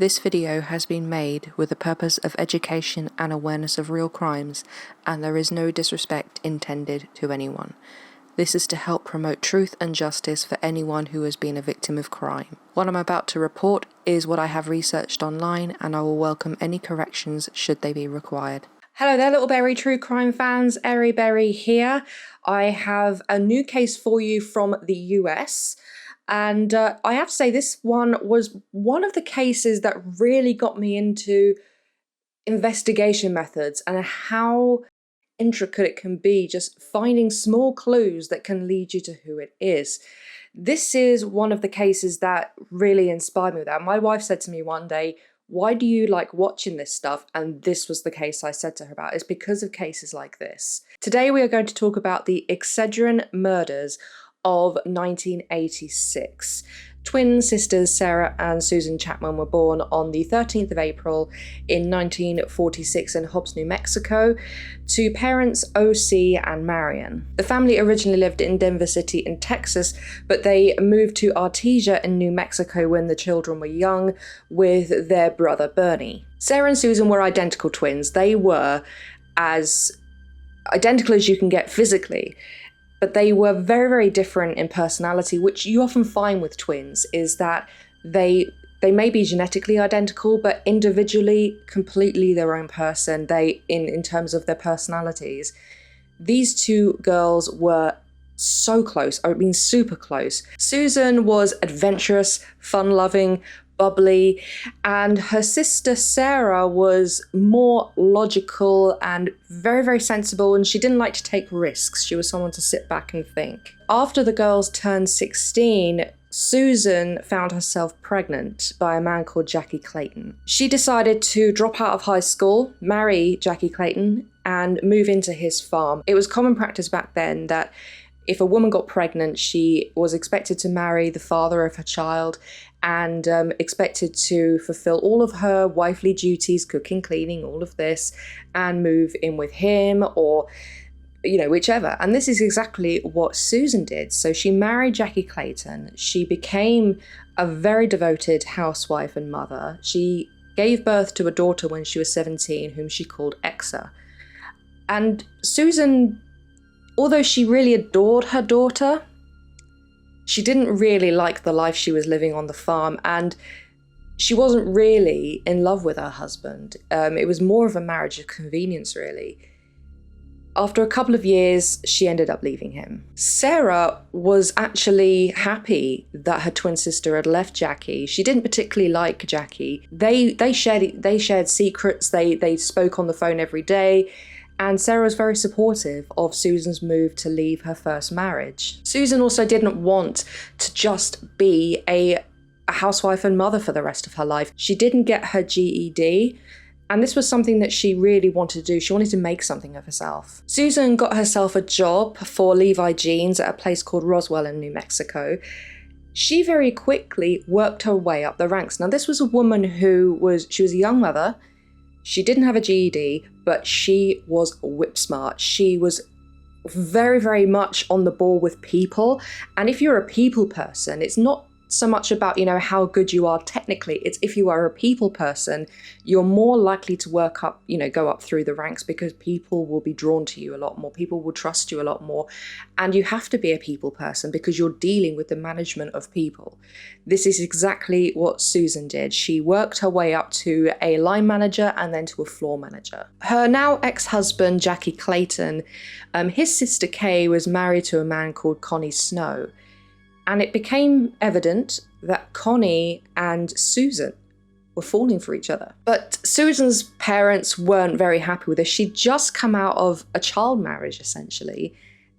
This video has been made with the purpose of education and awareness of real crimes, and there is no disrespect intended to anyone. This is to help promote truth and justice for anyone who has been a victim of crime. What I'm about to report is what I have researched online, and I will welcome any corrections should they be required. Hello there, Little Berry True Crime fans. Airy Berry here. I have a new case for you from the US. And I have to say, this one was one of the cases that really got me into investigation methods and how intricate it can be, just finding small clues that can lead you to who it is. This is one of the cases that really inspired me with that. My wife said to me one day, "Why do you like watching this stuff?" And this was the case I said to her about. It's because of cases like this. Today we are going to talk about the Excedrin murders of 1986. Twin sisters Sarah and Susan Chapman were born on the 13th of April in 1946 in Hobbs, New Mexico, to parents O.C. and Marion. The family originally lived in Denver City in Texas, but they moved to Artesia in New Mexico when the children were young with their brother Bernie. Sarah and Susan were identical twins. They were as identical as you can get physically, but they were very, very different in personality, which you often find with twins, is that they may be genetically identical, but individually, completely their own person, in terms of their personalities. These two girls were so close, I mean super close. Susan was adventurous, fun-loving, bubbly, and her sister Sarah was more logical and very, very sensible, and she didn't like to take risks. She was someone to sit back and think. After the girls turned 16, Susan found herself pregnant by a man called Jackie Clayton. She decided to drop out of high school, marry Jackie Clayton, and move into his farm. It was common practice back then that if a woman got pregnant, she was expected to marry the father of her child and expected to fulfill all of her wifely duties, cooking, cleaning, all of this, and move in with him or, whichever. And this is exactly what Susan did. So she married Jackie Clayton. She became a very devoted housewife and mother. She gave birth to a daughter when she was 17, whom she called Exa. And Susan, although she really adored her daughter, she didn't really like the life she was living on the farm, and she wasn't really in love with her husband. It was more of a marriage of convenience, really. After a couple of years, she ended up leaving him. Sarah was actually happy that her twin sister had left Jackie. She didn't particularly like Jackie. They shared secrets. They spoke on the phone every day. And Sarah was very supportive of Susan's move to leave her first marriage. Susan also didn't want to just be a housewife and mother for the rest of her life. She didn't get her GED, and this was something that she really wanted to do. She wanted to make something of herself. Susan got herself a job for Levi Jeans at a place called Roswell in New Mexico. She very quickly worked her way up the ranks. Now, this was a woman she was a young mother. She didn't have a GED, but she was whip smart. She was very, very much on the ball with people. And if you're a people person, it's not so much about, how good you are technically. It's if you are a people person, you're more likely to work up, go up through the ranks, because people will be drawn to you a lot more. People will trust you a lot more. And you have to be a people person because you're dealing with the management of people. This is exactly what Susan did. She worked her way up to a line manager and then to a floor manager. Her now ex-husband, Jackie Clayton, his sister Kay was married to a man called Connie Snow. And it became evident that Connie and Susan were falling for each other. But Susan's parents weren't very happy with this. She'd just come out of a child marriage, essentially,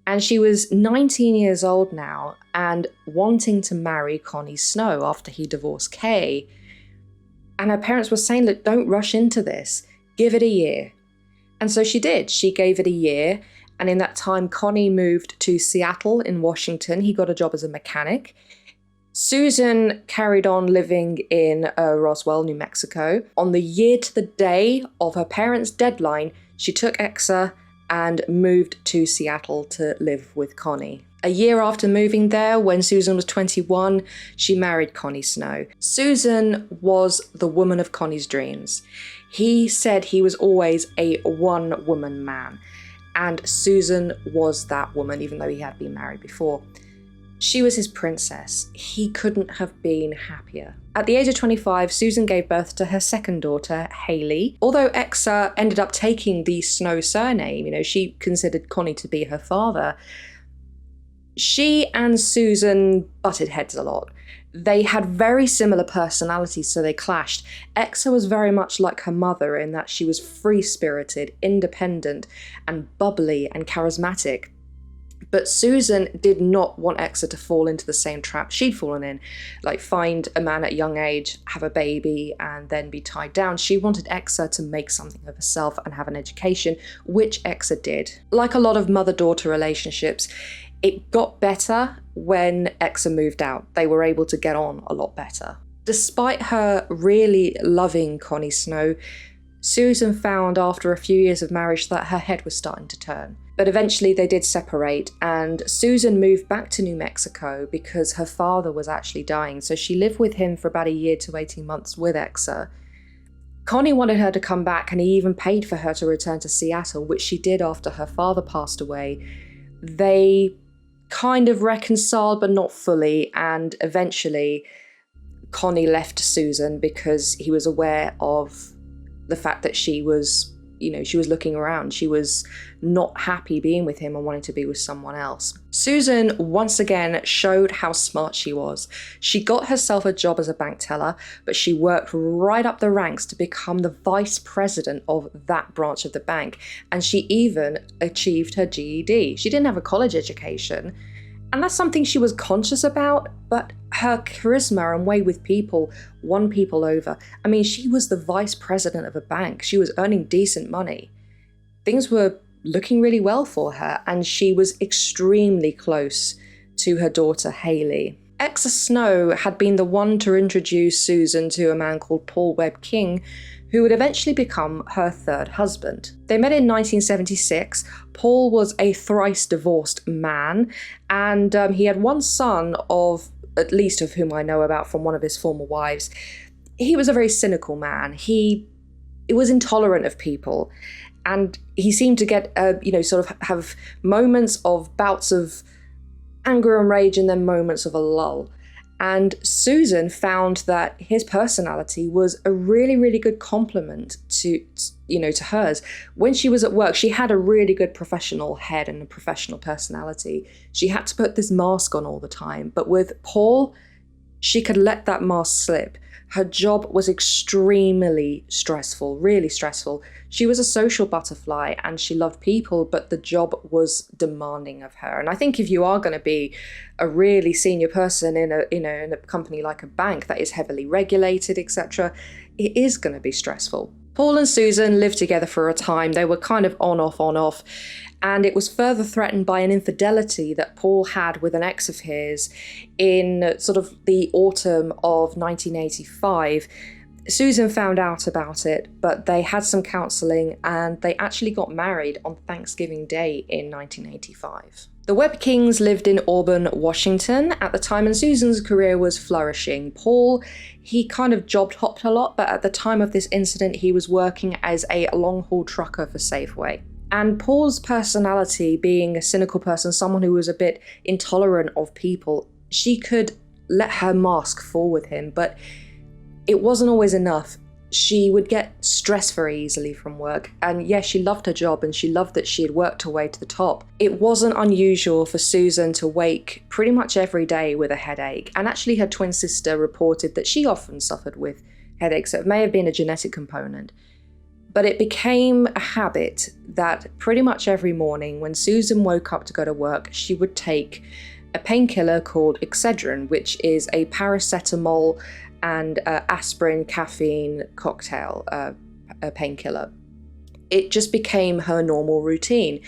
and she was 19 years old now and wanting to marry Connie Snow after he divorced Kay. And her parents were saying, look, don't rush into this. Give it a year. And so she did. She gave it a year. And in that time, Connie moved to Seattle in Washington. He got a job as a mechanic. Susan carried on living in Roswell, New Mexico. On the year to the day of her parents' deadline, she took Exa and moved to Seattle to live with Connie. A year after moving there, when Susan was 21, she married Connie Snow. Susan was the woman of Connie's dreams. He said he was always a one-woman man, and Susan was that woman, even though he had been married before. She was his princess. He couldn't have been happier. At the age of 25, Susan gave birth to her second daughter, Hayley. Although Exa ended up taking the Snow surname, she considered Connie to be her father, she and Susan butted heads a lot. They had very similar personalities, so they clashed. Exa was very much like her mother in that she was free-spirited, independent, and bubbly and charismatic. But Susan did not want Exa to fall into the same trap she'd fallen in, like find a man at a young age, have a baby, and then be tied down. She wanted Exa to make something of herself and have an education, which Exa did. Like a lot of mother-daughter relationships, it got better when Exa moved out. They were able to get on a lot better. Despite her really loving Connie Snow, Susan found after a few years of marriage that her head was starting to turn. But eventually they did separate, and Susan moved back to New Mexico because her father was actually dying, so she lived with him for about a year to 18 months with Exa. Connie wanted her to come back, and he even paid for her to return to Seattle, which she did after her father passed away. They kind of reconciled, but not fully, and eventually Connie left Susan because he was aware of the fact that she was looking around. She was not happy being with him and wanting to be with someone else. Susan once again showed how smart she was. She got herself a job as a bank teller, but she worked right up the ranks to become the vice president of that branch of the bank. And she even achieved her GED. She didn't have a college education, and that's something she was conscious about, but her charisma and way with people won people over. I mean, she was the vice president of a bank. She was earning decent money. Things were looking really well for her, and she was extremely close to her daughter, Hayley. Exa Snow had been the one to introduce Susan to a man called Paul Webb King, who would eventually become her third husband. They met in 1976. Paul was a thrice divorced man, and he had one son at least of whom I know about from one of his former wives. He was a very cynical man. He was intolerant of people, and he seemed to get, sort of have moments of bouts of anger and rage and then moments of a lull. And Susan found that his personality was a really, really good complement to hers. When she was at work, she had a really good professional head and a professional personality. She had to put this mask on all the time. But with Paul, she could let that mask slip. Her job was extremely stressful, really stressful. She was a social butterfly and she loved people, but the job was demanding of her. And I think if you are going to be a really senior person in a company like a bank that is heavily regulated, etc., it is going to be stressful. Paul and Susan lived together for a time. They were kind of on, off. And it was further threatened by an infidelity that Paul had with an ex of his in sort of the autumn of 1985. Susan found out about it, but they had some counselling and they actually got married on Thanksgiving Day in 1985. The Webb Kings lived in Auburn, Washington at the time, and Susan's career was flourishing. Paul, he kind of job-hopped a lot, but at the time of this incident, he was working as a long-haul trucker for Safeway. And Paul's personality, being a cynical person, someone who was a bit intolerant of people, she could let her mask fall with him, but it wasn't always enough. She would get stressed very easily from work. And yes, she loved her job and she loved that she had worked her way to the top. It wasn't unusual for Susan to wake pretty much every day with a headache. And actually her twin sister reported that she often suffered with headaches. So it may have been a genetic component. But it became a habit that pretty much every morning when Susan woke up to go to work, she would take a painkiller called Excedrin, which is a paracetamol and aspirin caffeine cocktail, a painkiller. It just became her normal routine.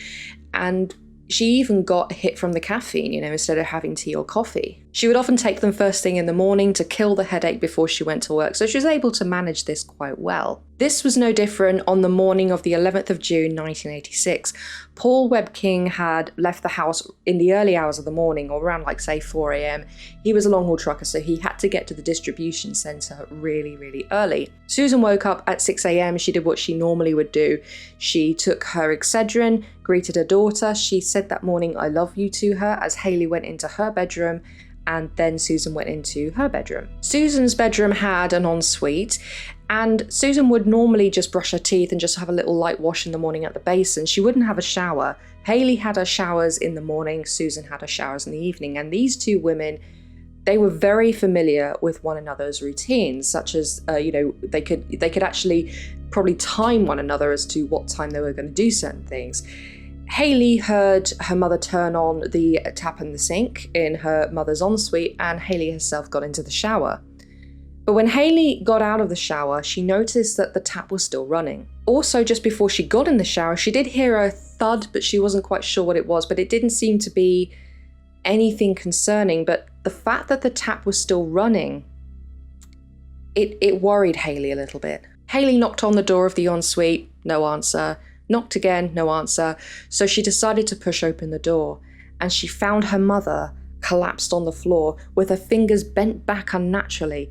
And she even got a hit from the caffeine, instead of having tea or coffee. She would often take them first thing in the morning to kill the headache before she went to work, so she was able to manage this quite well. This was no different on the morning of the 11th of June 1986. Paul Webb King had left the house in the early hours of the morning, or around like say 4 a.m. He was a long haul trucker, so he had to get to the distribution centre really, really early. Susan woke up at 6 a.m. She did what she normally would do. She took her Excedrin, greeted her daughter. She said that morning, "I love you" to her as Hayley went into her bedroom, and then Susan went into her bedroom. Susan's bedroom had an ensuite, and Susan would normally just brush her teeth and just have a little light wash in the morning at the basin. She wouldn't have a shower. Hayley had her showers in the morning, Susan had her showers in the evening, and these two women, they were very familiar with one another's routines, such as, they could actually probably time one another as to what time they were going to do certain things. Hayley heard her mother turn on the tap in the sink in her mother's ensuite, and Hayley herself got into the shower. But when Hayley got out of the shower, she noticed that the tap was still running. Also, just before she got in the shower, she did hear a thud, but she wasn't quite sure what it was, but it didn't seem to be anything concerning. But the fact that the tap was still running, it worried Hayley a little bit. Hayley knocked on the door of the ensuite, no answer. Knocked again, no answer. So she decided to push open the door, and she found her mother collapsed on the floor with her fingers bent back unnaturally.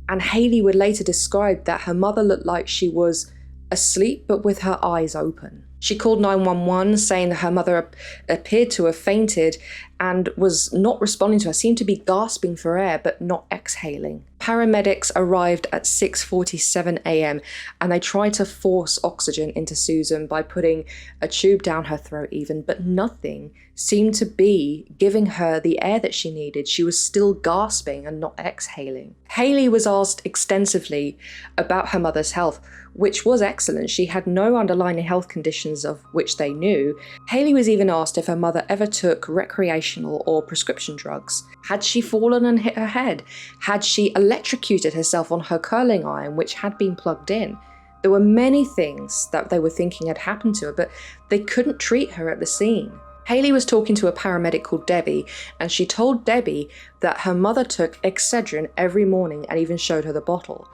And Hayley would later describe that her mother looked like she was asleep but with her eyes open. She called 911, saying that her mother appeared to have fainted and was not responding to her, seemed to be gasping for air but not exhaling. Paramedics arrived at 6:47 a.m. and they tried to force oxygen into Susan by putting a tube down her throat even, but nothing seemed to be giving her the air that she needed. She was still gasping and not exhaling. Hayley was asked extensively about her mother's health, which was excellent. She had no underlying health conditions of which they knew. Hayley was even asked if her mother ever took recreational or prescription drugs. Had she fallen and hit her head? Had she electrocuted herself on her curling iron, which had been plugged in? There were many things that they were thinking had happened to her, but they couldn't treat her at the scene. Hayley was talking to a paramedic called Debbie, and she told Debbie that her mother took Excedrin every morning and even showed her the bottle.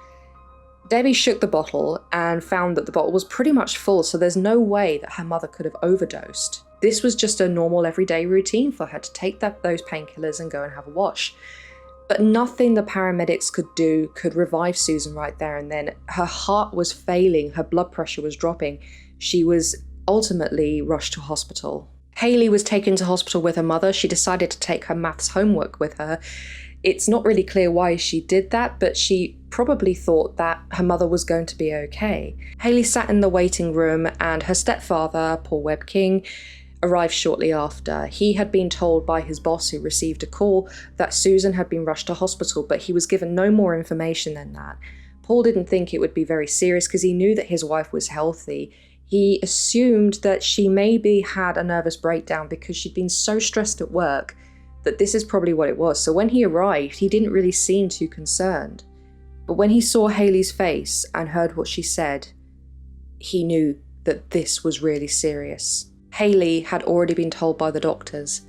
Debbie shook the bottle and found that the bottle was pretty much full, so there's no way that her mother could have overdosed. This was just a normal everyday routine for her to take those painkillers and go and have a wash. But nothing the paramedics could do could revive Susan right there and then. Her heart was failing, her blood pressure was dropping. She was ultimately rushed to hospital. Hayley was taken to hospital with her mother. She decided to take her maths homework with her. It's not really clear why she did that, but she probably thought that her mother was going to be okay. Hayley sat in the waiting room and her stepfather, Paul Webb King, arrived shortly after. He had been told by his boss, who received a call, that Susan had been rushed to hospital, but he was given no more information than that. Paul didn't think it would be very serious because he knew that his wife was healthy. He assumed that she maybe had a nervous breakdown because she'd been so stressed at work that this is probably what it was. So when he arrived, he didn't really seem too concerned. But when he saw Hayley's face and heard what she said, he knew that this was really serious. Hayley had already been told by the doctors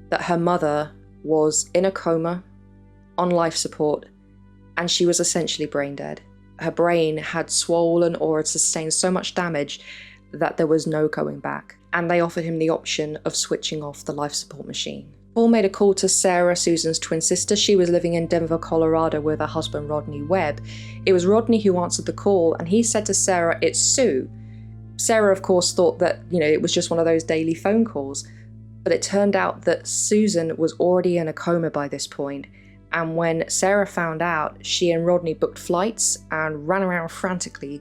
that her mother was in a coma, on life support, and she was essentially brain dead. Her brain had swollen or had sustained so much damage that there was no going back, and they offered him the option of switching off the life support machine. Paul made a call to Sarah, Susan's twin sister. She was living in Denver, Colorado with her husband, Rodney Webb. It was Rodney who answered the call, and he said to Sarah, "It's Sue." Sarah, of course, thought that, it was just one of those daily phone calls, but it turned out that Susan was already in a coma by this point, and when Sarah found out, she and Rodney booked flights and ran around frantically,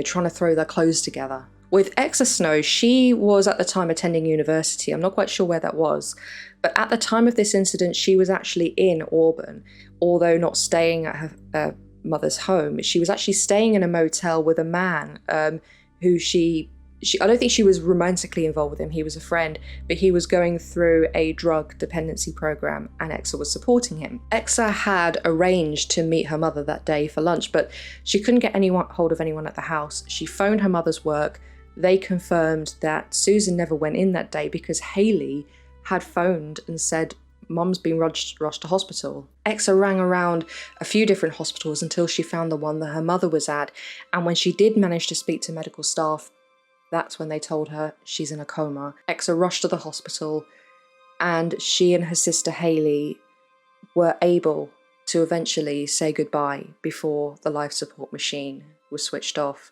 trying to throw their clothes together. With Exa Snow, she was at the time attending university. I'm not quite sure where that was, but at the time of this incident, she was actually in Auburn, although not staying at her mother's home. She was actually staying in a motel with a man who I don't think she was romantically involved with him. He was a friend, but he was going through a drug dependency program and Exa was supporting him. Exa had arranged to meet her mother that day for lunch, but she couldn't get hold of anyone at the house. She phoned her mother's work. They confirmed that Susan never went in that day because Hayley had phoned and said, Mum's been rushed to hospital. Exa rang around a few different hospitals until she found the one that her mother was at, and when she did manage to speak to medical staff, that's when they told her she's in a coma. Exa rushed to the hospital, and she and her sister Hayley were able to eventually say goodbye before the life support machine was switched off.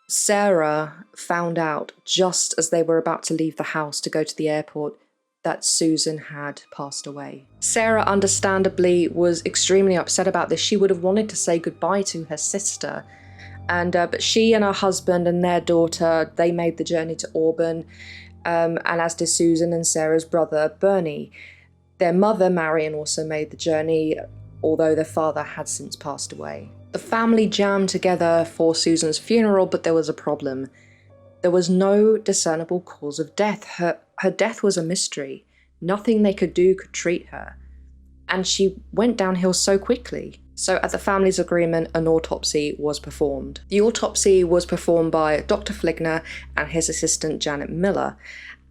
Sarah found out just as they were about to leave the house to go to the airport that Susan had passed away. Sarah understandably was extremely upset about this. She would have wanted to say goodbye to her sister, but she and her husband and their daughter, they made the journey to Auburn, and as did Susan and Sarah's brother Bernie. Their mother Marion also made the journey, although their father had since passed away. The family jammed together for Susan's funeral, but there was a problem. There was no discernible cause of death. Her death was a mystery. Nothing they could do could treat her. And she went downhill so quickly. So at the family's agreement, an autopsy was performed. The autopsy was performed by Dr. Fligner and his assistant Janet Miller.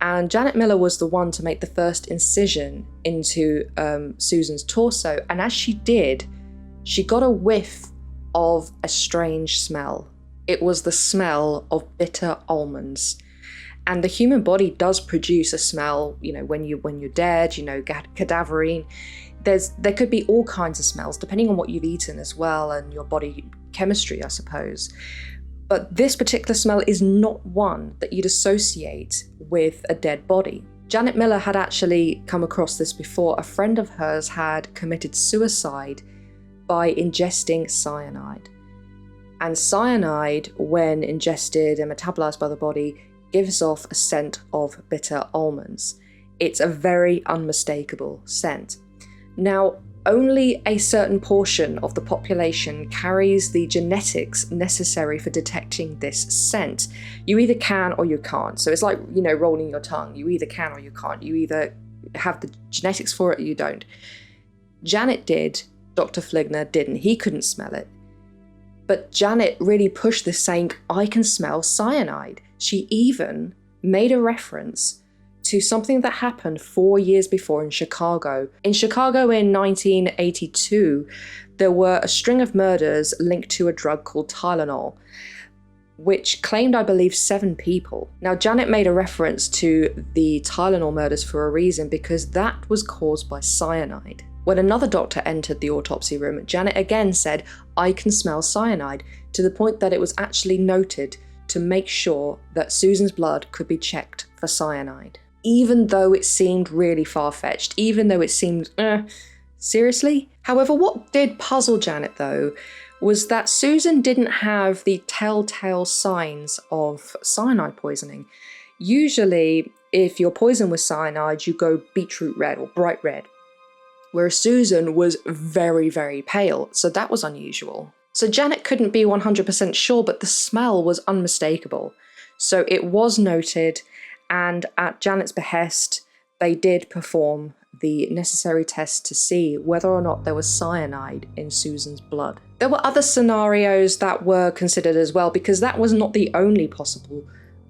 And Janet Miller was the one to make the first incision into Susan's torso. And as she did, she got a whiff of a strange smell. It was the smell of bitter almonds. And the human body does produce a smell, when you're dead, cadaverine. There could be all kinds of smells, depending on what you've eaten as well, and your body chemistry, I suppose. But this particular smell is not one that you'd associate with a dead body. Janet Miller had actually come across this before. A friend of hers had committed suicide by ingesting cyanide. And cyanide, when ingested and metabolized by the body, gives off a scent of bitter almonds. It's a very unmistakable scent. Now, only a certain portion of the population carries the genetics necessary for detecting this scent. You either can or you can't. So it's like, rolling your tongue. You either can or you can't. You either have the genetics for it or you don't. Janet did. Dr. Fligner didn't. He couldn't smell it. But Janet really pushed this, saying, I can smell cyanide. She even made a reference to something that happened 4 years before in Chicago. In Chicago in 1982, there were a string of murders linked to a drug called Tylenol, which claimed, I believe, 7 people. Now, Janet made a reference to the Tylenol murders for a reason, because that was caused by cyanide. When another doctor entered the autopsy room, Janet again said, I can smell cyanide, to the point that it was actually noted to make sure that Susan's blood could be checked for cyanide. Even though it seemed really far-fetched, even though it seemed, seriously? However, what did puzzle Janet, though, was that Susan didn't have the telltale signs of cyanide poisoning. Usually, if you're poisoned with cyanide, you go beetroot red or bright red. Whereas Susan was very, very pale, so that was unusual. So Janet couldn't be 100% sure, but the smell was unmistakable. So it was noted, and at Janet's behest, they did perform the necessary tests to see whether or not there was cyanide in Susan's blood. There were other scenarios that were considered as well, because that was not the only possible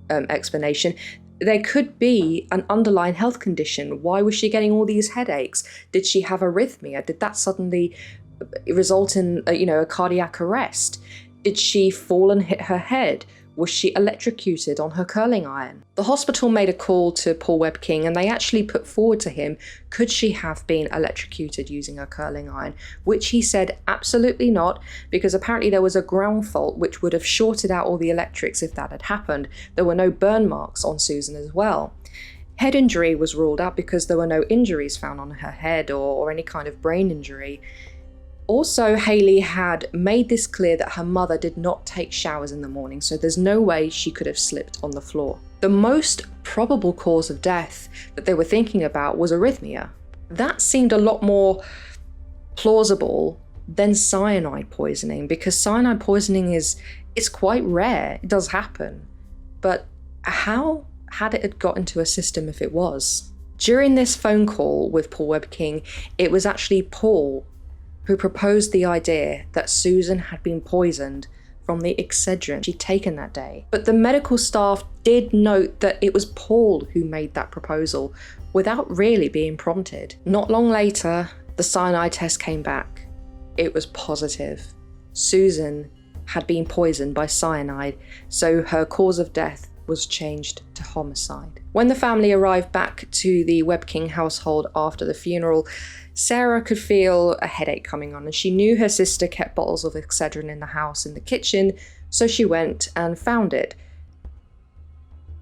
explanation. There could be an underlying health condition. Why was she getting all these headaches? Did she have arrhythmia? Did that suddenly result in a cardiac arrest? Did she fall and hit her head? Was she electrocuted on her curling iron? The hospital made a call to Paul Webb King, and they actually put forward to him, could she have been electrocuted using her curling iron? Which he said absolutely not, because apparently there was a ground fault which would have shorted out all the electrics if that had happened. There were no burn marks on Susan as well. Head injury was ruled out because there were no injuries found on her head or any kind of brain injury. Also, Hayley had made this clear that her mother did not take showers in the morning, so there's no way she could have slipped on the floor. The most probable cause of death that they were thinking about was arrhythmia. That seemed a lot more plausible than cyanide poisoning, because cyanide poisoning it's quite rare. It does happen. But how had it got into a system if it was? During this phone call with Paul Webb King, it was actually Paul who proposed the idea that Susan had been poisoned from the Excedrin she'd taken that day. But the medical staff did note that it was Paul who made that proposal without really being prompted. Not long later, the cyanide test came back. It was positive. Susan had been poisoned by cyanide, so her cause of death was changed to homicide. When the family arrived back to the Webking household after the funeral, Sarah could feel a headache coming on, and she knew her sister kept bottles of Excedrin in the house in the kitchen, so she went and found it.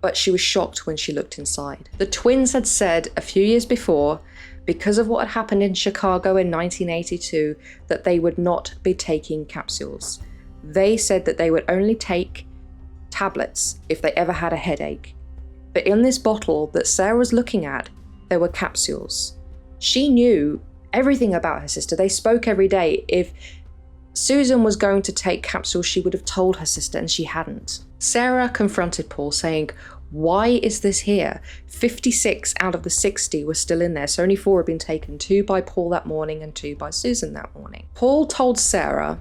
But she was shocked when she looked inside. The twins had said a few years before, because of what had happened in Chicago in 1982, that they would not be taking capsules. They said that they would only take tablets if they ever had a headache. But in this bottle that Sarah was looking at, there were capsules. She knew everything about her sister. They spoke every day. If Susan was going to take capsules, she would have told her sister, and she hadn't. Sarah confronted Paul, saying, "Why is this here? 56 out of the 60 were still in there, so only 4 had been taken, 2 by Paul that morning and 2 by Susan that morning." Paul told Sarah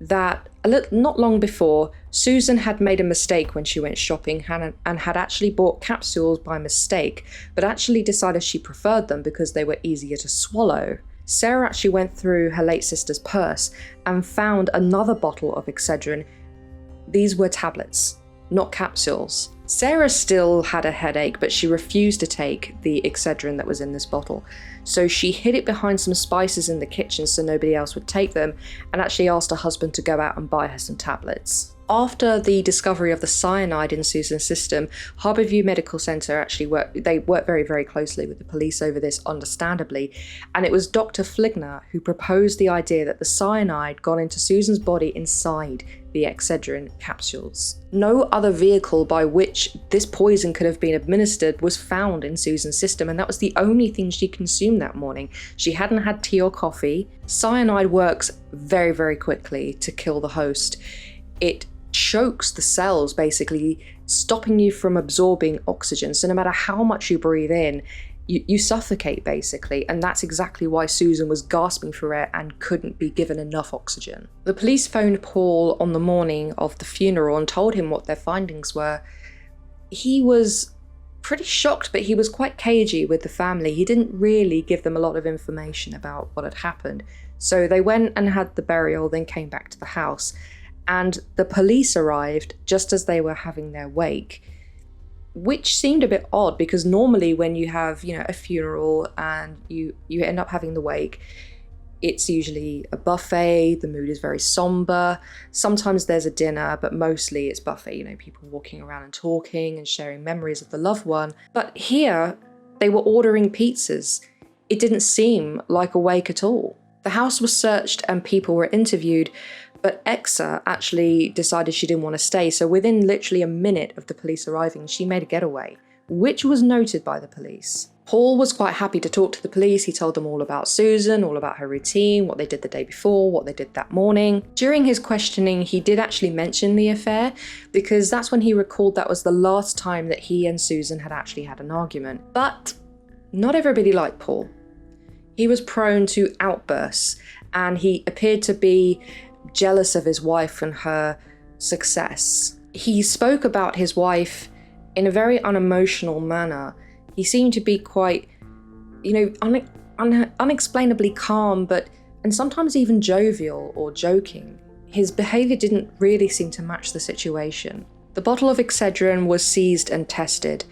that not long before, Susan had made a mistake when she went shopping and had actually bought capsules by mistake, but actually decided she preferred them because they were easier to swallow. Sarah actually went through her late sister's purse and found another bottle of Excedrin. These were tablets, not capsules. Sarah still had a headache, but she refused to take the Excedrin that was in this bottle. So she hid it behind some spices in the kitchen so nobody else would take them, and actually asked her husband to go out and buy her some tablets. After the discovery of the cyanide in Susan's system, Harborview Medical Center actually worked very, very closely with the police over this, understandably, and it was Dr. Fligner who proposed the idea that the cyanide got into Susan's body inside the Excedrin capsules. No other vehicle by which this poison could have been administered was found in Susan's system, and that was the only thing she consumed that morning. She hadn't had tea or coffee. Cyanide works very, very quickly to kill the host. It chokes the cells, basically stopping you from absorbing oxygen. So no matter how much you breathe in, you suffocate, basically, and that's exactly why Susan was gasping for air and couldn't be given enough oxygen. The police phoned Paul on the morning of the funeral and told him what their findings were. He was pretty shocked, but he was quite cagey with the family. He didn't really give them a lot of information about what had happened. So they went and had the burial, then came back to the house. And the police arrived just as they were having their wake, which seemed a bit odd because normally when you have, a funeral and you end up having the wake, it's usually a buffet, the mood is very somber. Sometimes there's a dinner, but mostly it's buffet, people walking around and talking and sharing memories of the loved one. But here, they were ordering pizzas. It didn't seem like a wake at all. The house was searched and people were interviewed, but Exa actually decided she didn't want to stay, so within literally a minute of the police arriving, she made a getaway, which was noted by the police. Paul was quite happy to talk to the police. He told them all about Susan, all about her routine, what they did the day before, what they did that morning. During his questioning, he did actually mention the affair, because that's when he recalled that was the last time that he and Susan had actually had an argument. But not everybody liked Paul. He was prone to outbursts, and he appeared to be jealous of his wife and her success. He spoke about his wife in a very unemotional manner. He seemed to be quite, unexplainably calm, and sometimes even jovial or joking. His behavior didn't really seem to match the situation. The bottle of Excedrin was seized and tested.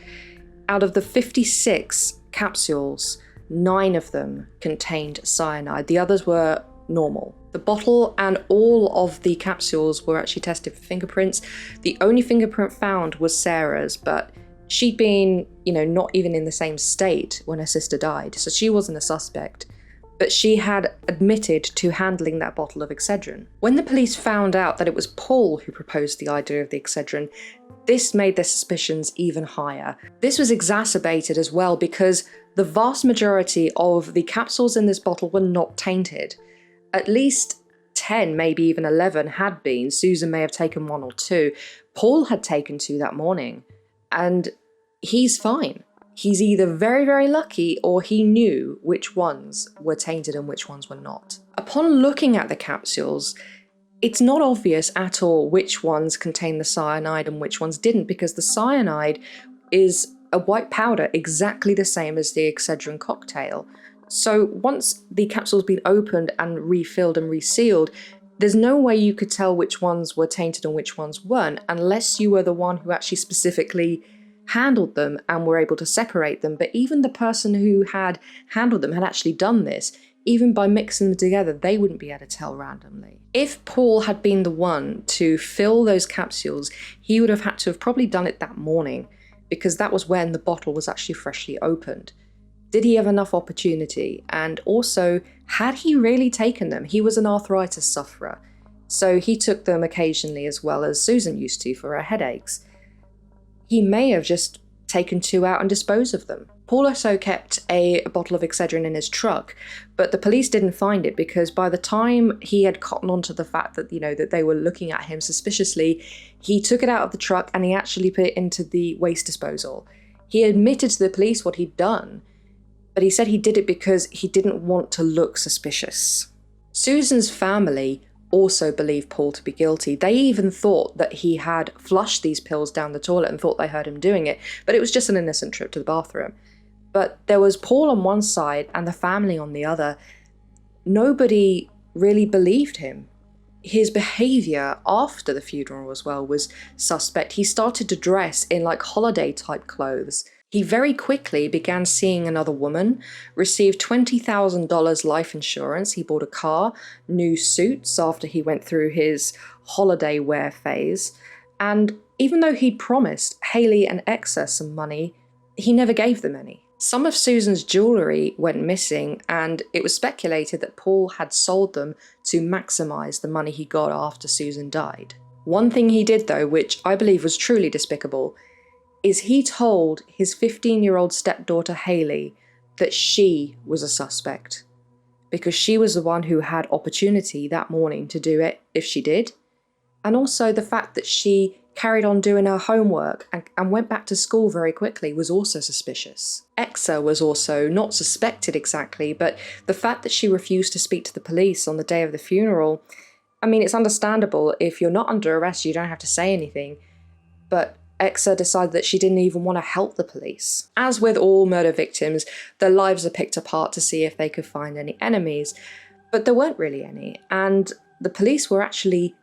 Out of the 56 capsules, 9 of them contained cyanide. The others were normal. The bottle and all of the capsules were actually tested for fingerprints. The only fingerprint found was Sarah's, but she'd been, not even in the same state when her sister died, so she wasn't a suspect. But she had admitted to handling that bottle of Excedrin. When the police found out that it was Paul who proposed the idea of the Excedrin, this made their suspicions even higher. This was exacerbated as well because the vast majority of the capsules in this bottle were not tainted. At least 10, maybe even 11 had been. Susan may have taken 1 or 2. Paul had taken 2 that morning, and he's fine. He's either very, very lucky or he knew which ones were tainted and which ones were not. Upon looking at the capsules, It's not obvious at all which ones contain the cyanide and which ones didn't, because the cyanide is a white powder exactly the same as the Excedrin cocktail. So once the capsule's been opened and refilled and resealed, there's no way you could tell which ones were tainted and which ones weren't, unless you were the one who actually specifically handled them and were able to separate them. But even the person who had handled them had actually done this. Even by mixing them together, they wouldn't be able to tell randomly. If Paul had been the one to fill those capsules, he would have had to have probably done it that morning, because that was when the bottle was actually freshly opened. Did he have enough opportunity? And also, had he really taken them? He was an arthritis sufferer, so he took them occasionally, as well as Susan used to for her headaches. He may have just taken 2 out and disposed of them. Paul also kept a bottle of Excedrin in his truck, but the police didn't find it because by the time he had cottoned on to the fact that, that they were looking at him suspiciously, he took it out of the truck and he actually put it into the waste disposal. He admitted to the police what he'd done, but he said he did it because he didn't want to look suspicious. Susan's family also believed Paul to be guilty. They even thought that he had flushed these pills down the toilet and thought they heard him doing it, but it was just an innocent trip to the bathroom. But there was Paul on one side and the family on the other. Nobody really believed him. His behavior after the funeral as well was suspect. He started to dress in like holiday type clothes. He very quickly began seeing another woman, received $20,000 life insurance. He bought a car, new suits after he went through his holiday wear phase. And even though he'd promised Haley and Exa some money, he never gave them any. Some of Susan's jewellery went missing, and it was speculated that Paul had sold them to maximise the money he got after Susan died. One thing he did though, which I believe was truly despicable, is he told his 15-year-old stepdaughter Haley that she was a suspect, because she was the one who had opportunity that morning to do it if she did, and also the fact that she carried on doing her homework and went back to school very quickly was also suspicious. Exa was also not suspected exactly, but the fact that she refused to speak to the police on the day of the funeral, I mean, it's understandable. If you're not under arrest, you don't have to say anything, but Exa decided that she didn't even want to help the police. As with all murder victims, their lives are picked apart to see if they could find any enemies, but there weren't really any, and the police were actually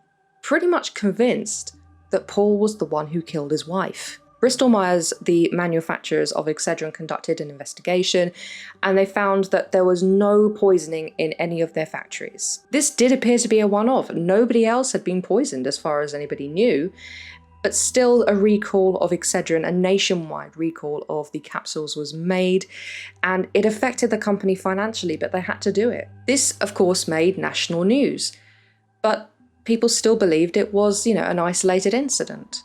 pretty much convinced that Paul was the one who killed his wife. Bristol Myers, the manufacturers of Excedrin, conducted an investigation, and they found that there was no poisoning in any of their factories. This did appear to be a one-off. Nobody else had been poisoned as far as anybody knew, but still a recall of Excedrin, a nationwide recall of the capsules, was made, and it affected the company financially, but they had to do it. This, of course, made national news, but people still believed it was, an isolated incident.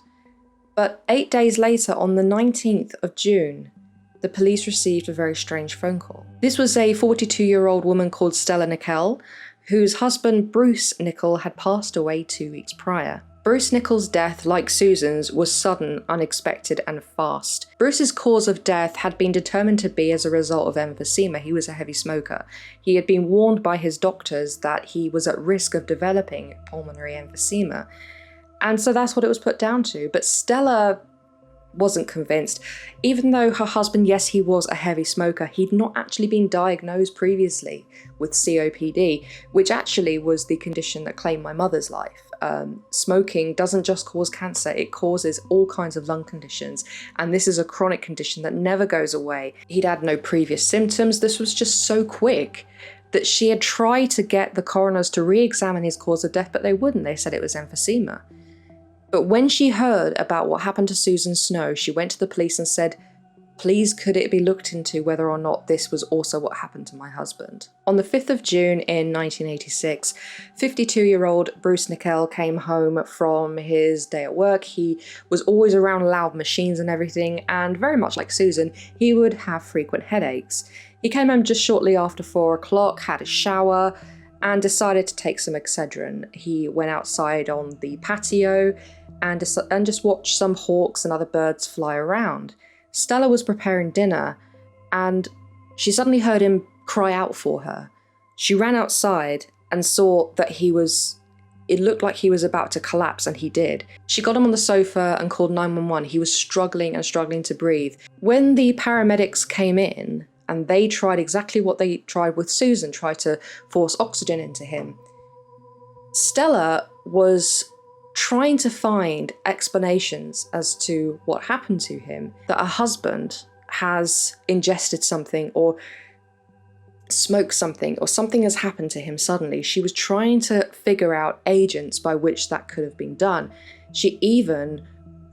But 8 days later, on the 19th of June, the police received a very strange phone call. This was a 42-year-old woman called Stella Nickel, whose husband Bruce Nickel had passed away 2 weeks prior. Bruce Nickel's death, like Susan's, was sudden, unexpected, and fast. Bruce's cause of death had been determined to be as a result of emphysema. He was a heavy smoker. He had been warned by his doctors that he was at risk of developing pulmonary emphysema. And so that's what it was put down to. But Stella wasn't convinced. Even though her husband, yes, he was a heavy smoker, he'd not actually been diagnosed previously with COPD, which actually was the condition that claimed my mother's life. Smoking doesn't just cause cancer, it causes all kinds of lung conditions, and this is a chronic condition that never goes away. He'd had no previous symptoms. This was just so quick that she had tried to get the coroners to re-examine his cause of death, but they wouldn't. They said it was emphysema. But when she heard about what happened to Susan Snow, she went to the police and said, please could it be looked into whether or not this was also what happened to my husband. On the 5th of June in 1986, 52-year-old Bruce Nickel came home from his day at work. He was always around loud machines and everything, and very much like Susan, he would have frequent headaches. He came home just shortly after 4 o'clock, had a shower, and decided to take some Excedrin. He went outside on the patio and just watched some hawks and other birds fly around. Stella was preparing dinner, and she suddenly heard him cry out for her. She ran outside and saw that he was It looked like he was about to collapse, and he did. She got him on the sofa and called 911. He was struggling to breathe. When the paramedics came in, and they tried exactly what they tried with Susan, tried to force oxygen into him, Stella was trying to find explanations as to what happened to him, that her husband has ingested something or smoked something, or something has happened to him suddenly. She was trying to figure out agents by which that could have been done. She even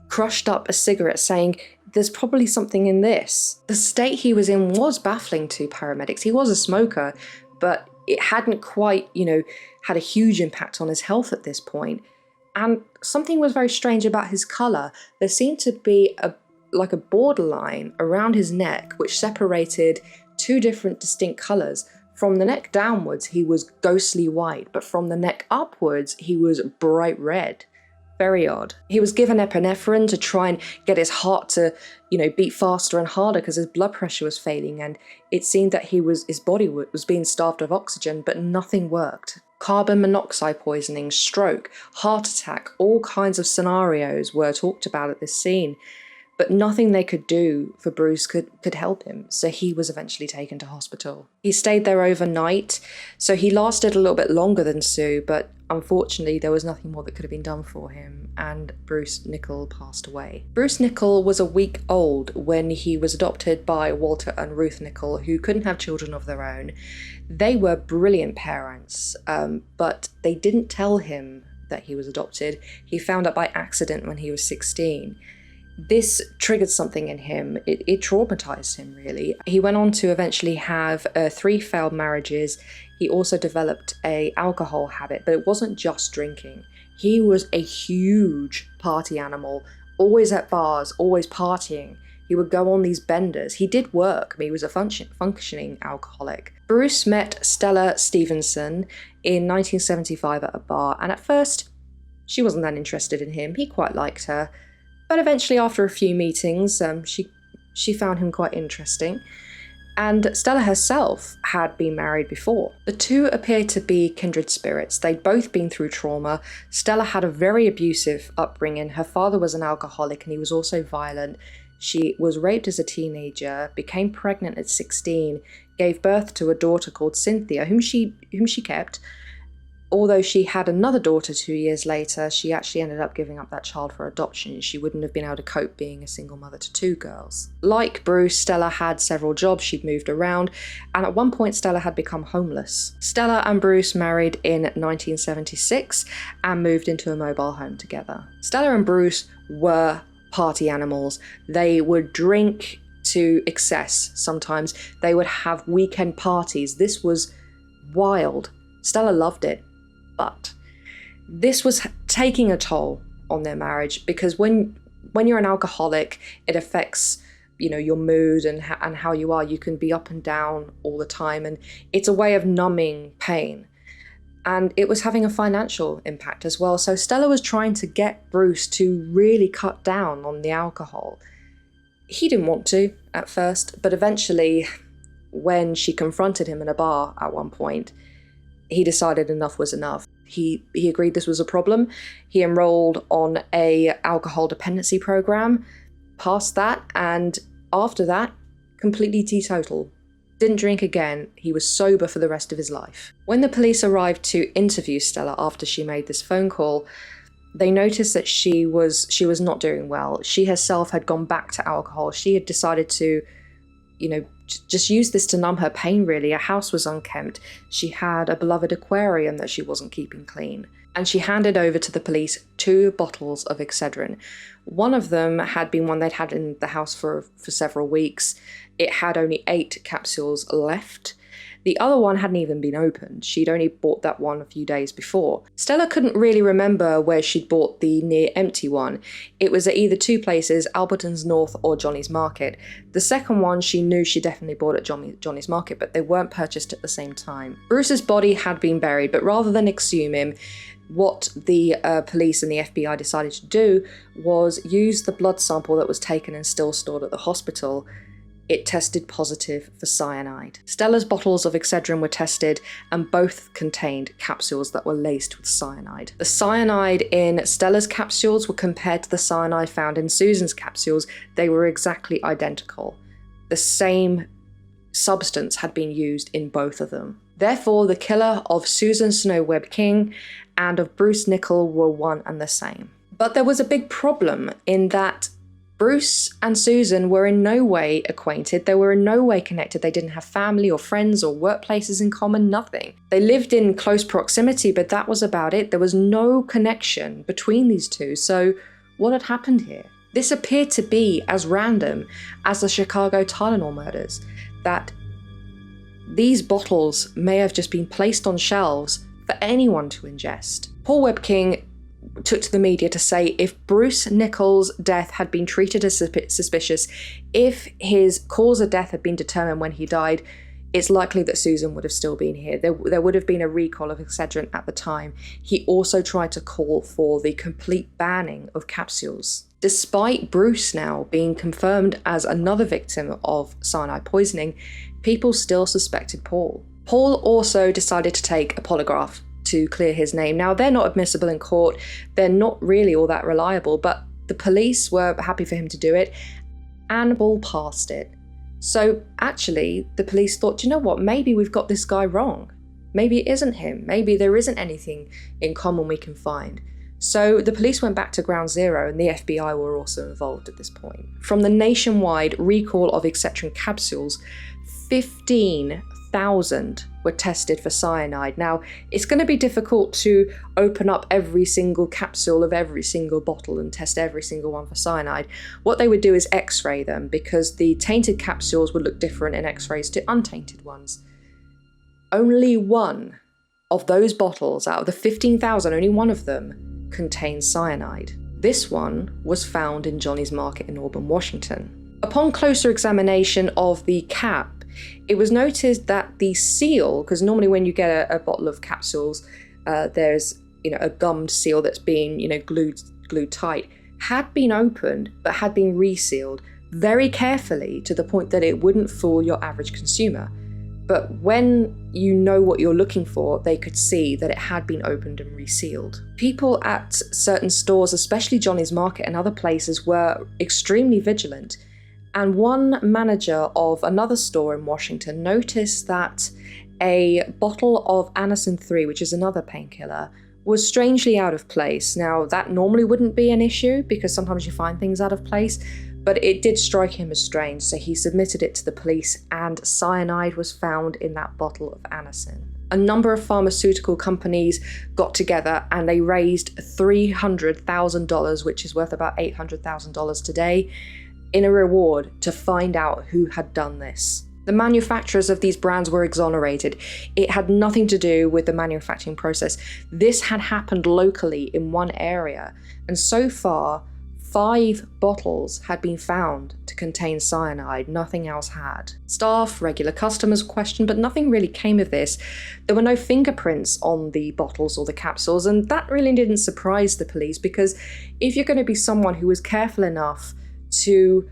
crushed up a cigarette, saying, there's probably something in this. The state he was in was baffling to paramedics. He was a smoker, but it hadn't quite, had a huge impact on his health at this point. And something was very strange about his colour. There seemed to be a borderline around his neck which separated two different distinct colours. From the neck downwards, he was ghostly white, but from the neck upwards, he was bright red. Very odd. He was given epinephrine to try and get his heart to, beat faster and harder because his blood pressure was failing, and it seemed that his body was being starved of oxygen, but nothing worked. Carbon monoxide poisoning, stroke, heart attack, all kinds of scenarios were talked about at this scene, but nothing they could do for Bruce could help him, so he was eventually taken to hospital. He stayed there overnight, so he lasted a little bit longer than Sue, but unfortunately there was nothing more that could have been done for him, and Bruce Nickell passed away. Bruce Nickell was a week old when he was adopted by Walter and Ruth Nickell, who couldn't have children of their own. They were brilliant parents, but they didn't tell him that he was adopted. He found out by accident when he was 16. This triggered something in him. It traumatized him, really. He went on to eventually have 3 failed marriages. He also developed an alcohol habit, but it wasn't just drinking. He was a huge party animal, always at bars, always partying. He would go on these benders. He did work, but he was a functioning alcoholic. Bruce met Stella Stevenson in 1975 at a bar, and at first, she wasn't that interested in him. He quite liked her. But eventually, after a few meetings, she found him quite interesting. And Stella herself had been married before. The two appeared to be kindred spirits. They'd both been through trauma. Stella had a very abusive upbringing. Her father was an alcoholic and he was also violent. She was raped as a teenager, became pregnant at 16, gave birth to a daughter called Cynthia, whom she kept. Although she had another daughter 2 years later, she actually ended up giving up that child for adoption. She wouldn't have been able to cope being a single mother to 2 girls. Like Bruce, Stella had several jobs, she'd moved around, and at one point Stella had become homeless. Stella and Bruce married in 1976 and moved into a mobile home together. Stella and Bruce were party animals. They would drink to excess sometimes. They would have weekend parties. This was wild. Stella loved it. But this was taking a toll on their marriage, because when you're an alcoholic, it affects, your mood and how you are. You can be up and down all the time, and it's a way of numbing pain. And it was having a financial impact as well. So Stella was trying to get Bruce to really cut down on the alcohol. He didn't want to at first, but eventually, when she confronted him in a bar at one point, he decided enough was enough. He agreed this was a problem. He enrolled on a alcohol dependency program, passed that, and after that, completely teetotal. Didn't drink again. He was sober for the rest of his life. When the police arrived to interview Stella after she made this phone call, they noticed that she was not doing well. She herself had gone back to alcohol. She had decided to, just use this to numb her pain, really. Her house was unkempt. She had a beloved aquarium that she wasn't keeping clean. And she handed over to the police 2 bottles of Excedrin. One of them had been one they'd had in the house for several weeks. It had only 8 capsules left. The other one hadn't even been opened. She'd only bought that one a few days before. Stella couldn't really remember where she'd bought the near empty one. It was at either 2 places, Alberton's North or Johnny's Market. The second one she knew she definitely bought at Johnny's Market, but they weren't purchased at the same time. Bruce's body had been buried, but rather than exhume him, what the police and the FBI decided to do was use the blood sample that was taken and still stored at the hospital it tested positive for cyanide. Stella's bottles of Excedrin were tested and both contained capsules that were laced with cyanide. The cyanide in Stella's capsules were compared to the cyanide found in Susan's capsules. They were exactly identical. The same substance had been used in both of them. Therefore, the killer of Susan Snow Webb King and of Bruce Nichol were one and the same. But there was a big problem in that Bruce and Susan were in no way acquainted. They were in no way connected. They didn't have family or friends or workplaces in common, nothing. They lived in close proximity, but that was about it. There was no connection between these two. So what had happened here? This appeared to be as random as the Chicago Tylenol murders, that these bottles may have just been placed on shelves for anyone to ingest. Paul Webb King took to the media to say if Bruce Nichol's death had been treated as suspicious, if his cause of death had been determined when he died, it's likely that Susan would have still been here. There would have been a recall of Excedrin at the time. He also tried to call for the complete banning of capsules. Despite Bruce now being confirmed as another victim of cyanide poisoning, people still suspected Paul. Paul also decided to take a polygraph to clear his name. Now, they're not admissible in court. They're not really all that reliable, but the police were happy for him to do it, and Paul passed it. So actually, the police thought, you know what, maybe we've got this guy wrong. Maybe it isn't him. Maybe there isn't anything in common we can find. So the police went back to ground zero, and the FBI were also involved at this point. From the nationwide recall of Excedrin capsules, 15,000 were tested for cyanide. Now, it's going to be difficult to open up every single capsule of every single bottle and test every single one for cyanide. What they would do is x-ray them, because the tainted capsules would look different in x-rays to untainted ones. Only one of those bottles out of the 15,000, only one of them contained cyanide. This one was found in Johnny's Market in Auburn, Washington. Upon closer examination of the cap, it was noticed that the seal, because normally when you get a bottle of capsules, there's a gummed seal that's been glued tight, had been opened but had been resealed very carefully to the point that it wouldn't fool your average consumer. But when you know what you're looking for, they could see that it had been opened and resealed. People at certain stores, especially Johnny's Market and other places, were extremely vigilant. And one manager of another store in Washington noticed that a bottle of Anacin 3, which is another painkiller, was strangely out of place. Now, that normally wouldn't be an issue because sometimes you find things out of place, but it did strike him as strange, so he submitted it to the police, and cyanide was found in that bottle of Anacin. A number of pharmaceutical companies got together and they raised $300,000, which is worth about $800,000 today, in a reward to find out who had done this. The manufacturers of these brands were exonerated. It had nothing to do with the manufacturing process. This had happened locally in one area, and so far, 5 bottles had been found to contain cyanide, nothing else had. Staff, regular customers questioned, but nothing really came of this. There were no fingerprints on the bottles or the capsules, and that really didn't surprise the police, because if you're going to be someone who was careful enough to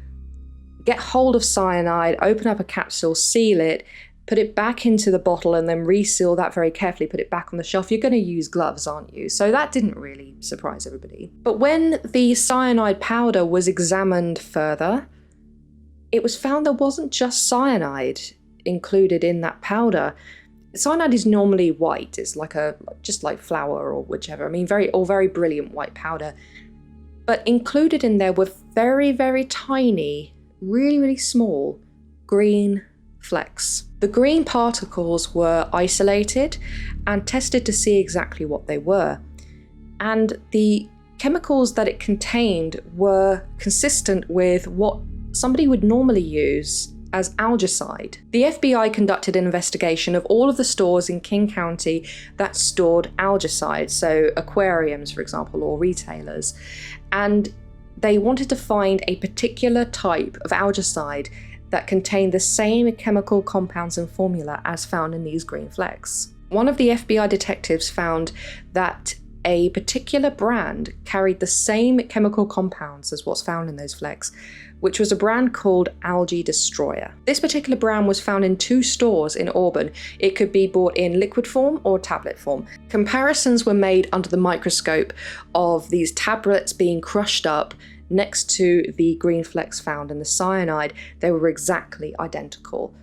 get hold of cyanide, open up a capsule, seal it, put it back into the bottle and then reseal that very carefully, put it back on the shelf, you're going to use gloves, aren't you? So that didn't really surprise everybody. But when the cyanide powder was examined further, it was found there wasn't just cyanide included in that powder. Cyanide is normally white. It's just like flour or whichever. I mean, very brilliant white powder. But included in there were very, very tiny, really small green flecks. The green particles were isolated and tested to see exactly what they were. And the chemicals that it contained were consistent with what somebody would normally use as algicide. The FBI conducted an investigation of all of the stores in King County that stored algicide, so aquariums, for example, or retailers. And they wanted to find a particular type of algicide that contained the same chemical compounds and formula as found in these green flecks. One of the FBI detectives found that a particular brand carried the same chemical compounds as what's found in those flecks, which was a brand called Algae Destroyer. This particular brand was found in 2 stores in Auburn. It could be bought in liquid form or tablet form. Comparisons were made under the microscope of these tablets being crushed up next to the green flecks found in the cyanide. They were exactly identical.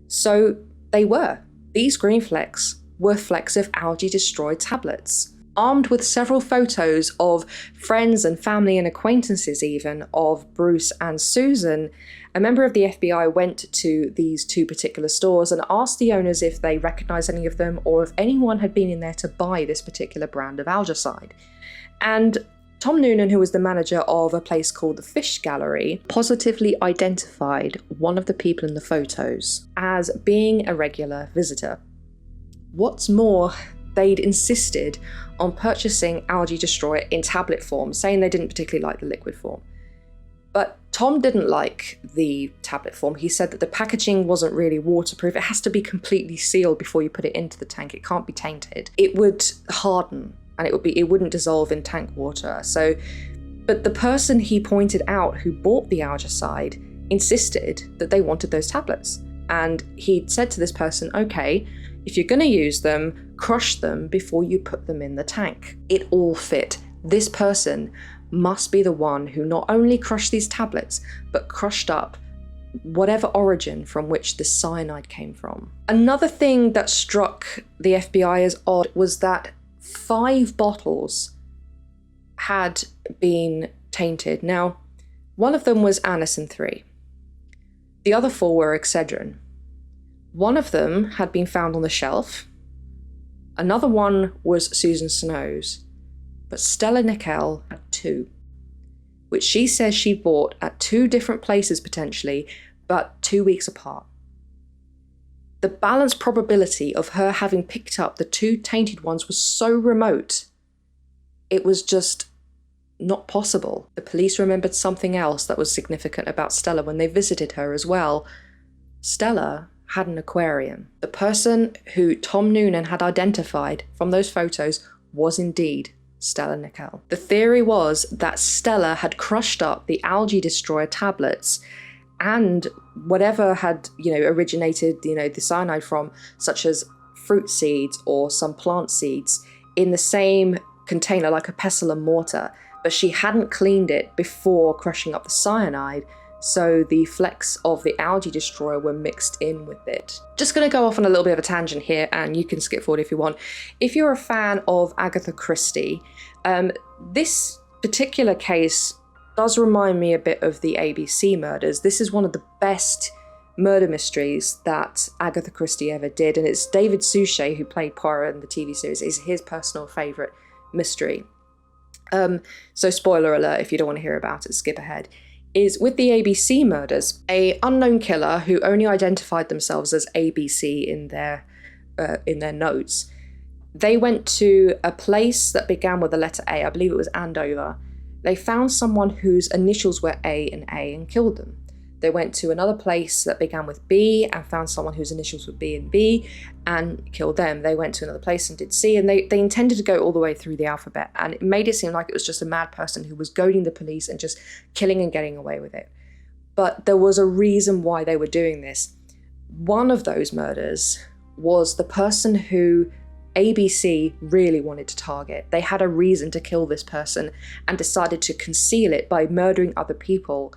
So these green flecks were flecks of Algae Destroy tablets. Armed with several photos of friends and family and acquaintances even of Bruce and Susan, a member of the FBI went to these 2 particular stores and asked the owners if they recognized any of them or if anyone had been in there to buy this particular brand of algicide. And Tom Noonan, who was the manager of a place called the Fish Gallery, positively identified one of the people in the photos as being a regular visitor. What's more, they'd insisted on purchasing Algae Destroyer in tablet form, saying they didn't particularly like the liquid form. But Tom didn't like the tablet form. He said that the packaging wasn't really waterproof. It has to be completely sealed before you put it into the tank. It can't be tainted. It would harden and it wouldn't dissolve in tank water. But the person he pointed out who bought the algicide insisted that they wanted those tablets. And he said to this person, okay, if you're going to use them, crush them before you put them in the tank. It all fit. This person must be the one who not only crushed these tablets, but crushed up whatever origin from which the cyanide came from. Another thing that struck the FBI as odd was that 5 bottles had been tainted. Now, one of them was Anacin 3. The other 4 were Excedrin. One of them had been found on the shelf. Another one was Susan Snow's. But Stella Nickel had 2, which she says she bought at 2 different places potentially, but 2 weeks apart. The balanced probability of her having picked up the 2 tainted ones was so remote, it was just not possible. The police remembered something else that was significant about Stella when they visited her as well. Stella had an aquarium. The person who Tom Noonan had identified from those photos was indeed Stella Nickel. The theory was that Stella had crushed up the Algae Destroyer tablets and whatever had, originated, the cyanide from, such as fruit seeds or some plant seeds, in the same container, like a pestle and mortar, but she hadn't cleaned it before crushing up the cyanide, so the flecks of the Algae Destroyer were mixed in with it. Just going to go off on a little bit of a tangent here, and you can skip forward if you want. If you're a fan of Agatha Christie, this particular case does remind me a bit of the ABC murders. This is one of the best murder mysteries that Agatha Christie ever did, and it's David Suchet, who played Poirot in the TV series, is his personal favourite mystery. So spoiler alert, if you don't want to hear about it, skip ahead. Is with the ABC murders, a unknown killer who only identified themselves as ABC in their notes. They went to a place that began with the letter A. I believe it was Andover. They found someone whose initials were A and killed them. They went to another place that began with B and found someone whose initials were B and killed them. They went to another place and did C, and they intended to go all the way through the alphabet, and it made it seem like it was just a mad person who was goading the police and just killing and getting away with it. But there was a reason why they were doing this. One of those murders was the person who ABC really wanted to target. They had a reason to kill this person and decided to conceal it by murdering other people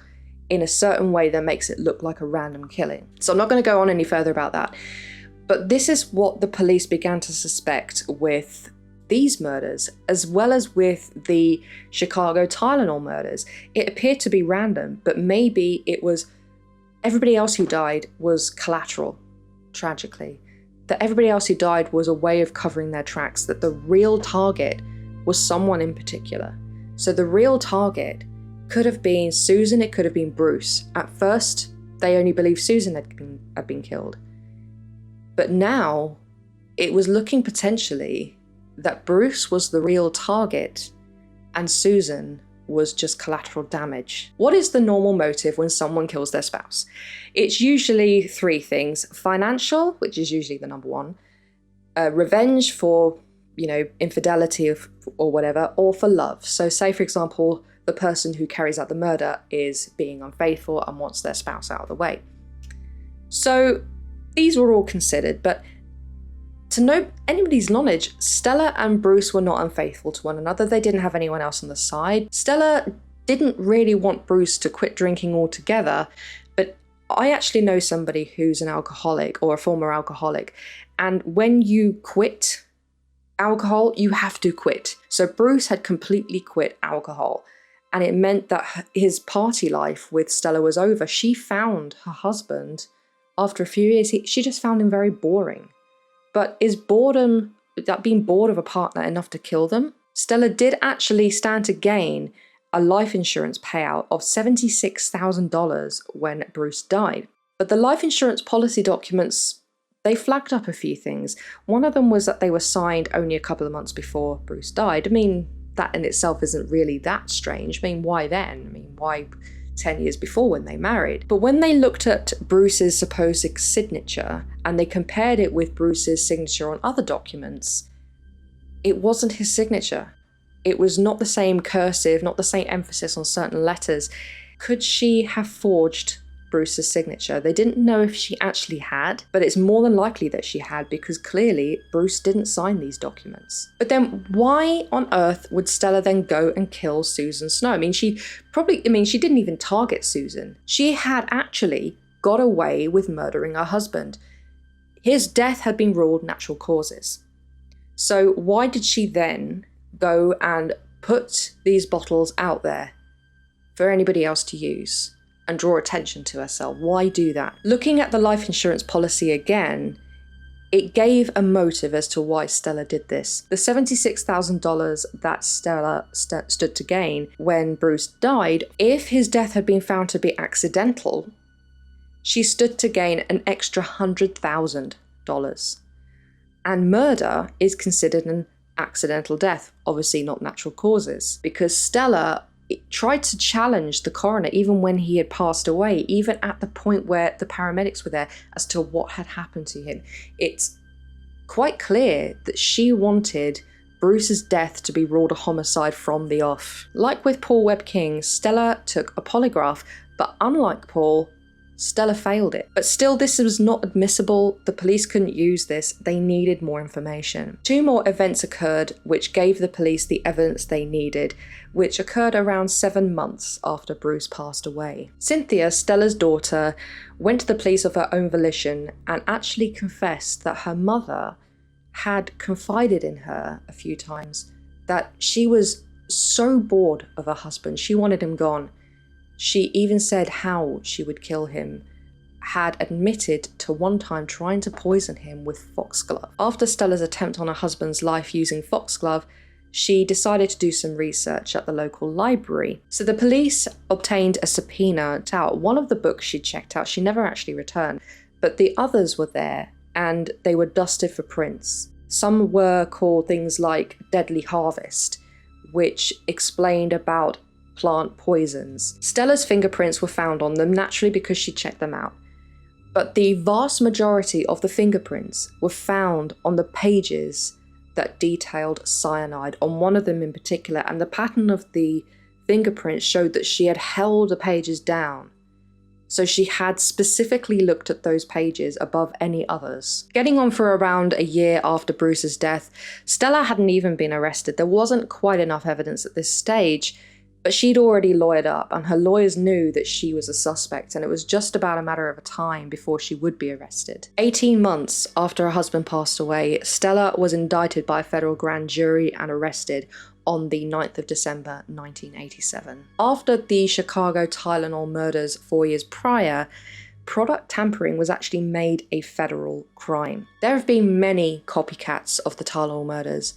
in a certain way that makes it look like a random killing. So I'm not going to go on any further about that. But this is what the police began to suspect with these murders, as well as with the Chicago Tylenol murders. It appeared to be random, but maybe it was everybody else who died was collateral, tragically. That everybody else who died was a way of covering their tracks, that the real target was someone in particular. So the real target could have been Susan, it could have been Bruce. At first, they only believed Susan had been killed. But now, it was looking potentially that Bruce was the real target and Susan was just collateral damage. What is the normal motive when someone kills their spouse? It's usually 3 things. Financial, which is usually the number 1. Revenge for infidelity or whatever, or for love. So say, for example, the person who carries out the murder is being unfaithful and wants their spouse out of the way. So these were all considered, but to no anybody's knowledge, Stella and Bruce were not unfaithful to one another. They didn't have anyone else on the side. Stella didn't really want Bruce to quit drinking altogether, but I actually know somebody who's an alcoholic or a former alcoholic, and when you quit alcohol, you have to quit. So Bruce had completely quit alcohol, and it meant that his party life with Stella was over. She found her husband, after a few years, she just found him very boring. But is boredom, that being bored of a partner, enough to kill them? Stella did actually stand to gain a life insurance payout of $76,000 when Bruce died. But the life insurance policy documents, they flagged up a few things. One of them was that they were signed only a couple of months before Bruce died. I mean, that in itself isn't really that strange. I mean, why then? I mean, why 10 years before when they married? But when they looked at Bruce's supposed signature and they compared it with Bruce's signature on other documents, it wasn't his signature. It was not the same cursive, not the same emphasis on certain letters. Could she have forged Bruce's signature? They didn't know if she actually had, but it's more than likely that she had, because clearly Bruce didn't sign these documents. But then why on earth would Stella then go and kill Susan Snow? I mean, she didn't even target Susan. She had actually got away with murdering her husband. His death had been ruled natural causes. So why did she then go and put these bottles out there for anybody else to use and draw attention to herself? Why do that? Looking at the life insurance policy again, it gave a motive as to why Stella did this. The $76,000 that Stella stood to gain when Bruce died, if his death had been found to be accidental, she stood to gain an extra $100,000. And murder is considered an accidental death, obviously not natural causes, because Stella tried to challenge the coroner even when he had passed away, even at the point where the paramedics were there, as to what had happened to him. It's quite clear that she wanted Bruce's death to be ruled a homicide from the off. Like with Paul Webb King, Stella took a polygraph, but unlike Paul, Stella failed it. But still, this was not admissible. The police couldn't use this. They needed more information. 2 more events occurred which gave the police the evidence they needed, which occurred around 7 months after Bruce passed away. Cynthia, Stella's daughter, went to the police of her own volition and actually confessed that her mother had confided in her a few times that she was so bored of her husband, she wanted him gone. She even said how she would kill him, had admitted to one time trying to poison him with foxglove. After Stella's attempt on her husband's life using foxglove, she decided to do some research at the local library. So the police obtained a subpoena out. One of the books she checked out, she never actually returned, but the others were there and they were dusted for prints. Some were called things like Deadly Harvest, which explained about plant poisons. Stella's fingerprints were found on them, naturally, because she checked them out. But the vast majority of the fingerprints were found on the pages that detailed cyanide, on one of them in particular, and the pattern of the fingerprints showed that she had held the pages down. So she had specifically looked at those pages above any others. Getting on for around a year after Bruce's death, Stella hadn't even been arrested. There wasn't quite enough evidence at this stage, but she'd already lawyered up, and her lawyers knew that she was a suspect, and it was just about a matter of time before she would be arrested. 18 months after her husband passed away, Stella was indicted by a federal grand jury and arrested on the 9th of December 1987. After the Chicago Tylenol murders 4 years prior, product tampering was actually made a federal crime. There have been many copycats of the Tylenol murders,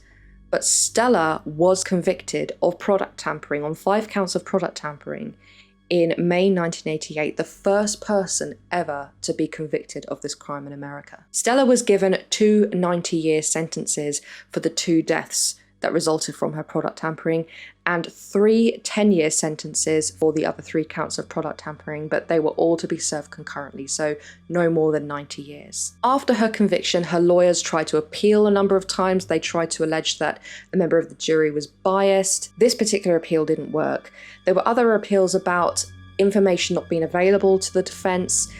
but Stella was convicted of product tampering on 5 counts of product tampering in May 1988, the first person ever to be convicted of this crime in America. Stella was given 2 90-year sentences for the 2 deaths that resulted from her product tampering, and 3 10-year sentences for the other 3 counts of product tampering, but they were all to be served concurrently, so no more than 90 years. After her conviction, her lawyers tried to appeal a number of times. They tried to allege that a member of the jury was biased. This particular appeal didn't work. There were other appeals about information not being available to the defense.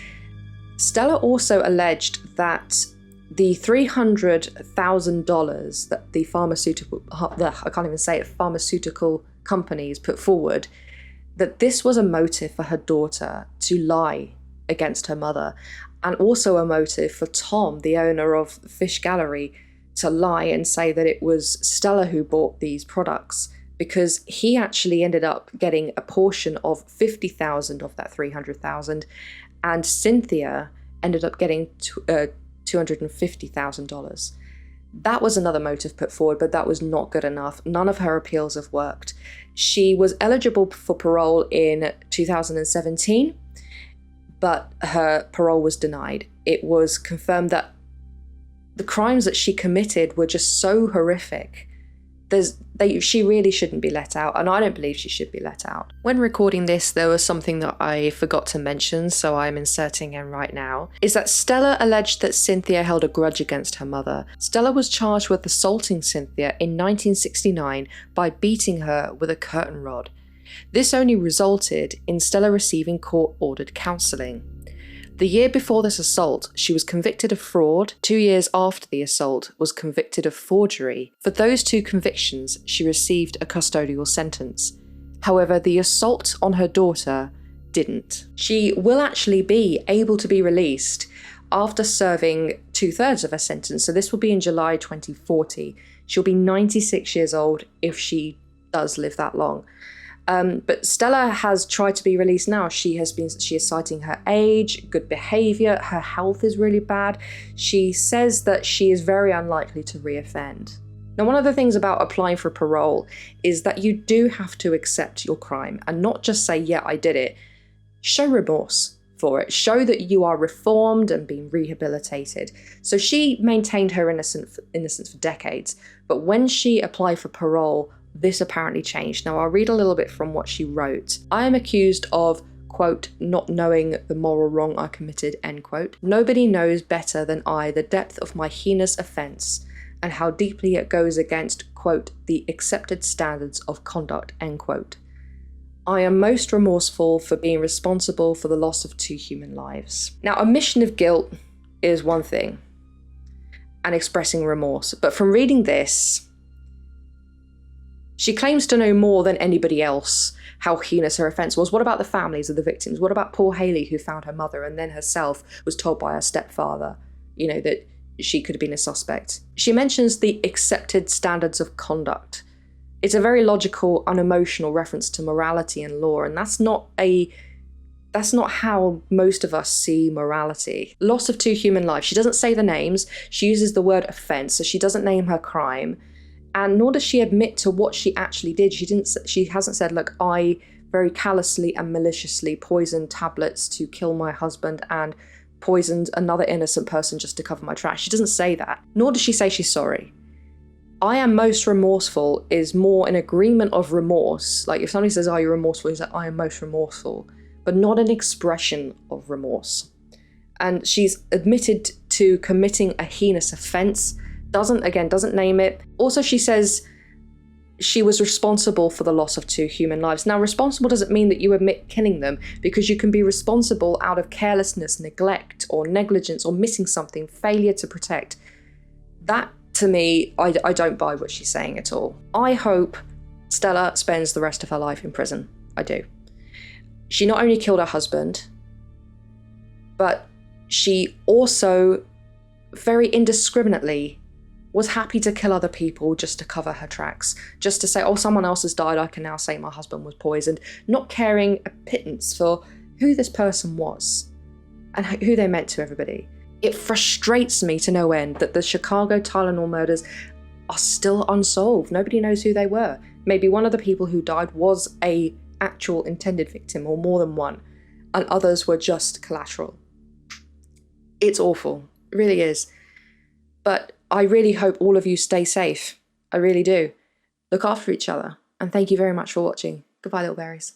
Stella also alleged that the $300,000 that the pharmaceutical companies put forward, that this was a motive for her daughter to lie against her mother, and also a motive for Tom, the owner of Fish Gallery, to lie and say that it was Stella who bought these products, because he actually ended up getting a portion of $50,000 of that $300,000, and Cynthia ended up getting $250,000. That was another motive put forward, but that was not good enough. None of her appeals have worked. She was eligible for parole in 2017, but her parole was denied. It was confirmed that the crimes that she committed were just so horrific. She really shouldn't be let out, and I don't believe she should be let out. When recording this, there was something that I forgot to mention, so I'm inserting in right now, is that Stella alleged that Cynthia held a grudge against her mother. Stella was charged with assaulting Cynthia in 1969 by beating her with a curtain rod. This only resulted in Stella receiving court-ordered counselling. The year before this assault, she was convicted of fraud. 2 years after the assault, was convicted of forgery. For those 2 convictions, she received a custodial sentence. However, the assault on her daughter didn't. She will actually be able to be released after serving 2/3 of her sentence, so this will be in July 2040. She'll be 96 years old if she does live that long. But Stella has tried to be released now. She is citing her age, good behaviour, her health is really bad. She says that she is very unlikely to reoffend. Now, one of the things about applying for parole is that you do have to accept your crime and not just say, yeah, I did it. Show remorse for it. Show that you are reformed and being rehabilitated. So she maintained her innocence for decades, but when she applied for parole, this apparently changed. Now, I'll read a little bit from what she wrote. I am accused of, quote, not knowing the moral wrong I committed, end quote. Nobody knows better than I the depth of my heinous offence and how deeply it goes against, quote, the accepted standards of conduct, end quote. I am most remorseful for being responsible for the loss of 2 human lives. Now, admission of guilt is one thing, and expressing remorse, but from reading this, she claims to know more than anybody else how heinous her offence was. What about the families of the victims? What about poor Hayley, who found her mother and then herself was told by her stepfather, that she could have been a suspect? She mentions the accepted standards of conduct. It's a very logical, unemotional reference to morality and law, and that's not how most of us see morality. Loss of 2 human lives. She doesn't say the names. She uses the word offence, so she doesn't name her crime. And nor does she admit to what she actually did. She hasn't said, look, I very callously and maliciously poisoned tablets to kill my husband and poisoned another innocent person just to cover my tracks. She doesn't say that. Nor does she say she's sorry. I am most remorseful is more an agreement of remorse. Like if somebody says, are you remorseful? He's like, I am most remorseful, but not an expression of remorse. And she's admitted to committing a heinous offence. Doesn't name it. Also, she says she was responsible for the loss of 2 human lives. Now, responsible doesn't mean that you admit killing them, because you can be responsible out of carelessness, neglect, or negligence, or missing something, failure to protect. That, to me, I don't buy what she's saying at all. I hope Stella spends the rest of her life in prison. I do. She not only killed her husband, but she also very indiscriminately was happy to kill other people just to cover her tracks, just to say, oh, someone else has died, I can now say my husband was poisoned, not caring a pittance for who this person was and who they meant to everybody. It frustrates me to no end that the Chicago Tylenol murders are still unsolved. Nobody knows who they were. Maybe one of the people who died was a actual intended victim, or more than one, and others were just collateral. It's awful. It really is. But I really hope all of you stay safe. I really do. look after each other. And thank you very much for watching. Goodbye, little berries.